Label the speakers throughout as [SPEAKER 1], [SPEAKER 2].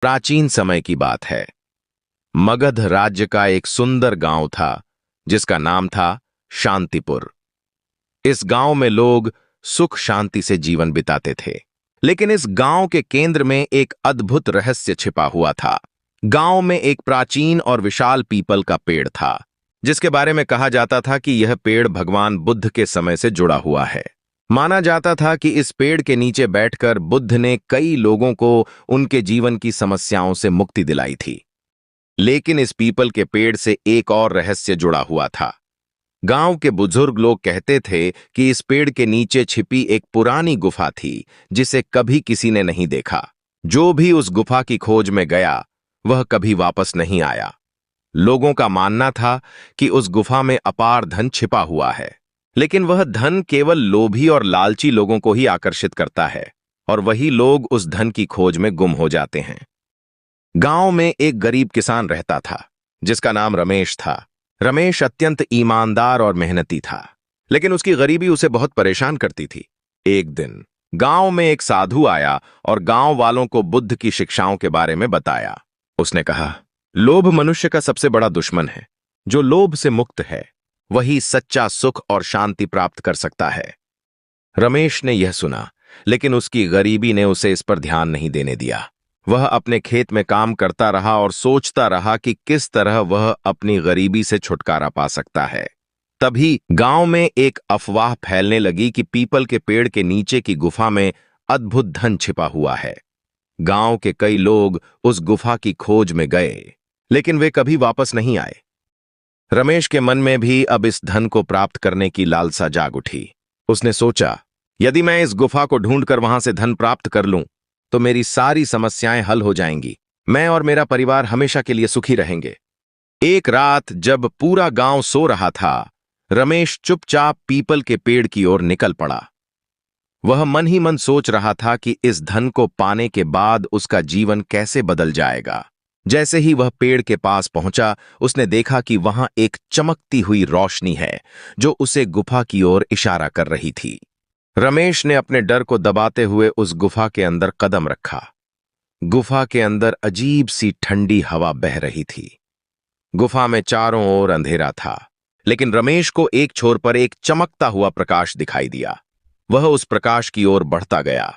[SPEAKER 1] प्राचीन समय की बात है। मगध राज्य का एक सुंदर गांव था जिसका नाम था शांतिपुर। इस गांव में लोग सुख शांति से जीवन बिताते थे। लेकिन इस गांव के केंद्र में एक अद्भुत रहस्य छिपा हुआ था। गांव में एक प्राचीन और विशाल पीपल का पेड़ था जिसके बारे में कहा जाता था कि यह पेड़ भगवान बुद्ध के समय से जुड़ा हुआ है। माना जाता था कि इस पेड़ के नीचे बैठकर बुद्ध ने कई लोगों को उनके जीवन की समस्याओं से मुक्ति दिलाई थी। लेकिन इस पीपल के पेड़ से एक और रहस्य जुड़ा हुआ था। गांव के बुजुर्ग लोग कहते थे कि इस पेड़ के नीचे छिपी एक पुरानी गुफा थी जिसे कभी किसी ने नहीं देखा। जो भी उस गुफा की खोज में गया वह कभी वापस नहीं आया। लोगों का मानना था कि उस गुफा में अपार धन छिपा हुआ है, लेकिन वह धन केवल लोभी और लालची लोगों को ही आकर्षित करता है और वही लोग उस धन की खोज में गुम हो जाते हैं। गांव में एक गरीब किसान रहता था जिसका नाम रमेश था। रमेश अत्यंत ईमानदार और मेहनती था, लेकिन उसकी गरीबी उसे बहुत परेशान करती थी। एक दिन गांव में एक साधु आया और गांव वालों को बुद्ध की शिक्षाओं के बारे में बताया। उसने कहा, लोभ मनुष्य का सबसे बड़ा दुश्मन है। जो लोभ से मुक्त है वही सच्चा सुख और शांति प्राप्त कर सकता है। रमेश ने यह सुना, लेकिन उसकी गरीबी ने उसे इस पर ध्यान नहीं देने दिया। वह अपने खेत में काम करता रहा और सोचता रहा कि किस तरह वह अपनी गरीबी से छुटकारा पा सकता है। तभी गांव में एक अफवाह फैलने लगी कि पीपल के पेड़ के नीचे की गुफा में अद्भुत धन छिपा हुआ है। गांव के कई लोग उस गुफा की खोज में गए, लेकिन वे कभी वापस नहीं आए। रमेश के मन में भी अब इस धन को प्राप्त करने की लालसा जाग उठी। उसने सोचा, यदि मैं इस गुफा को ढूंढकर वहां से धन प्राप्त कर लूं तो मेरी सारी समस्याएं हल हो जाएंगी। मैं और मेरा परिवार हमेशा के लिए सुखी रहेंगे। एक रात जब पूरा गांव सो रहा था, रमेश चुपचाप पीपल के पेड़ की ओर निकल पड़ा। वह मन ही मन सोच रहा था कि इस धन को पाने के बाद उसका जीवन कैसे बदल जाएगा। जैसे ही वह पेड़ के पास पहुंचा, उसने देखा कि वहां एक चमकती हुई रोशनी है जो उसे गुफा की ओर इशारा कर रही थी। रमेश ने अपने डर को दबाते हुए उस गुफा के अंदर कदम रखा। गुफा के अंदर अजीब सी ठंडी हवा बह रही थी। गुफा में चारों ओर अंधेरा था, लेकिन रमेश को एक छोर पर एक चमकता हुआ प्रकाश दिखाई दिया। वह उस प्रकाश की ओर बढ़ता गया।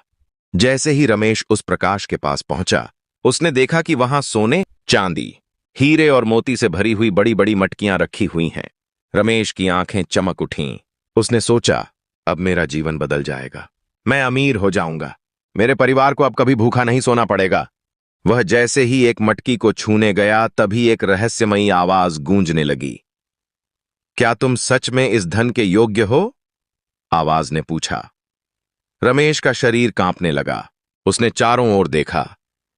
[SPEAKER 1] जैसे ही रमेश उस प्रकाश के पास पहुंचा, उसने देखा कि वहां सोने, चांदी, हीरे और मोती से भरी हुई बड़ी बड़ी मटकियां रखी हुई हैं। रमेश की आंखें चमक उठीं। उसने सोचा, अब मेरा जीवन बदल जाएगा। मैं अमीर हो जाऊंगा। मेरे परिवार को अब कभी भूखा नहीं सोना पड़ेगा। वह जैसे ही एक मटकी को छूने गया, तभी एक रहस्यमयी आवाज गूंजने लगी। क्या तुम सच में इस धन के योग्य हो? आवाज ने पूछा। रमेश का शरीर कांपने लगा। उसने चारों ओर देखा,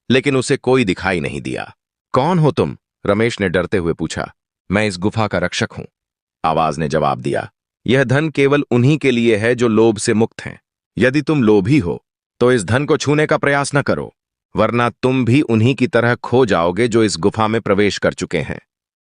[SPEAKER 1] लेकिन उसे कोई दिखाई नहीं दिया। कौन हो तुम? रमेश ने डरते हुए पूछा। मैं इस गुफा का रक्षक हूं, आवाज ने जवाब दिया। यह धन केवल उन्हीं के लिए है जो लोभ से मुक्त हैं। यदि तुम लोभी हो तो इस धन को छूने का प्रयास न करो, वरना तुम भी उन्हीं की तरह खो जाओगे जो इस गुफा में प्रवेश कर चुके हैं।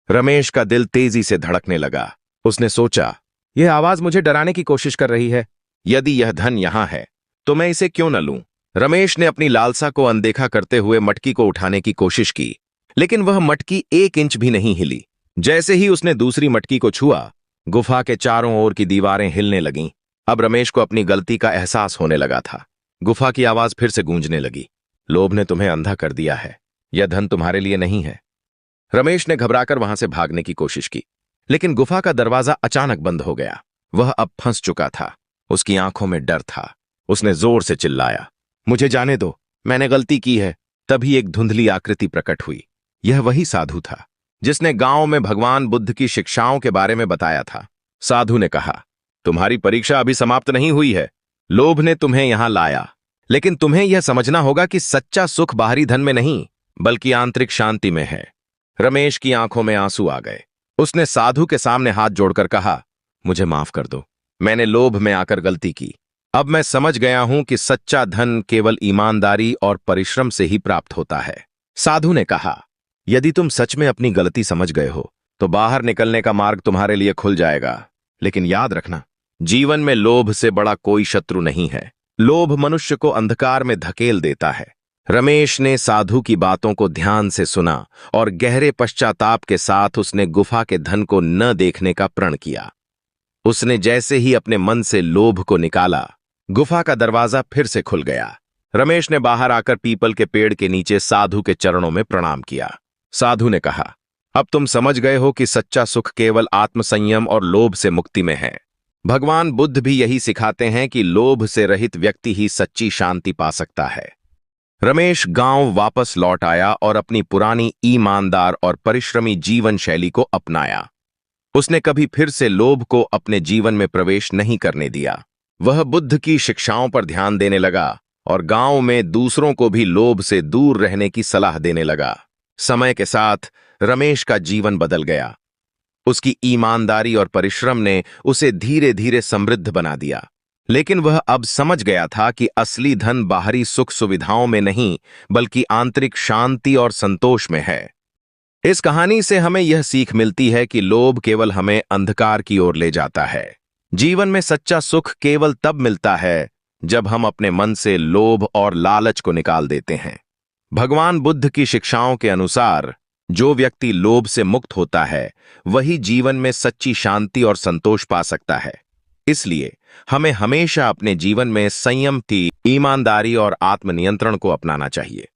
[SPEAKER 1] रमेश का दिल तेजी से धड़कने लगा। उसने सोचा, यह आवाज मुझे डराने की कोशिश कर रही है। यदि यह धन यहां है तो मैं इसे क्यों न लूं? रमेश ने अपनी लालसा को अनदेखा करते हुए मटकी को उठाने की कोशिश की, लेकिन वह मटकी 1 इंच भी नहीं हिली। जैसे ही उसने दूसरी मटकी को छुआ, गुफा के चारों ओर की दीवारें हिलने लगीं। अब रमेश को अपनी गलती का एहसास होने लगा था। गुफा की आवाज फिर से गूंजने लगी। लोभ ने तुम्हें अंधा कर दिया है। यह धन तुम्हारे लिए नहीं है। रमेश ने घबराकर वहां से भागने की कोशिश की, लेकिन गुफा का दरवाजा अचानक बंद हो गया। वह अब फंस चुका था। उसकी आंखों में डर था। उसने जोर से चिल्लाया, मुझे जाने दो, मैंने गलती की है। तभी एक धुंधली आकृति प्रकट हुई। यह वही साधु था जिसने गांव में भगवान बुद्ध की शिक्षाओं के बारे में बताया था। साधु ने कहा, तुम्हारी परीक्षा अभी समाप्त नहीं हुई है। लोभ ने तुम्हें यहां लाया, लेकिन तुम्हें यह समझना होगा कि सच्चा सुख बाहरी धन में नहीं, बल्कि आंतरिक शांति में है। रमेश की आंखों में आंसू आ गए। उसने साधु के सामने हाथ जोड़कर कहा, मुझे माफ कर दो, मैंने लोभ में आकर गलती की। अब मैं समझ गया हूं कि सच्चा धन केवल ईमानदारी और परिश्रम से ही प्राप्त होता है। साधु ने कहा, यदि तुम सच में अपनी गलती समझ गए हो तो बाहर निकलने का मार्ग तुम्हारे लिए खुल जाएगा। लेकिन याद रखना, जीवन में लोभ से बड़ा कोई शत्रु नहीं है। लोभ मनुष्य को अंधकार में धकेल देता है, रमेश ने साधु की बातों को ध्यान से सुना और गहरे पश्चाताप के साथ उसने गुफा के धन को न देखने का प्रण किया। उसने जैसे ही अपने मन से लोभ को निकाला, गुफा का दरवाजा फिर से खुल गया। रमेश ने बाहर आकर पीपल के पेड़ के नीचे साधु के चरणों में प्रणाम किया। साधु ने कहा, अब तुम समझ गए हो कि सच्चा सुख केवल आत्मसंयम और लोभ से मुक्ति में है। भगवान बुद्ध भी यही सिखाते हैं कि लोभ से रहित व्यक्ति ही सच्ची शांति पा सकता है। रमेश गांव वापस लौट आया और अपनी पुरानी ईमानदार और परिश्रमी जीवन शैली को अपनाया। उसने कभी फिर से लोभ को अपने जीवन में प्रवेश नहीं करने दिया। वह बुद्ध की शिक्षाओं पर ध्यान देने लगा और गांव में दूसरों को भी लोभ से दूर रहने की सलाह देने लगा। समय के साथ रमेश का जीवन बदल गया। उसकी ईमानदारी और परिश्रम ने उसे धीरे धीरे समृद्ध बना दिया। लेकिन वह अब समझ गया था कि असली धन बाहरी सुख सुविधाओं में नहीं, बल्कि आंतरिक शांति और संतोष में है। इस कहानी से हमें यह सीख मिलती है कि लोभ केवल हमें अंधकार की ओर ले जाता है। जीवन में सच्चा सुख केवल तब मिलता है जब हम अपने मन से लोभ और लालच को निकाल देते हैं। भगवान बुद्ध की शिक्षाओं के अनुसार जो व्यक्ति लोभ से मुक्त होता है, वही जीवन में सच्ची शांति और संतोष पा सकता है। इसलिए हमें हमेशा अपने जीवन में संयम की, ईमानदारी और आत्मनियंत्रण को अपनाना चाहिए।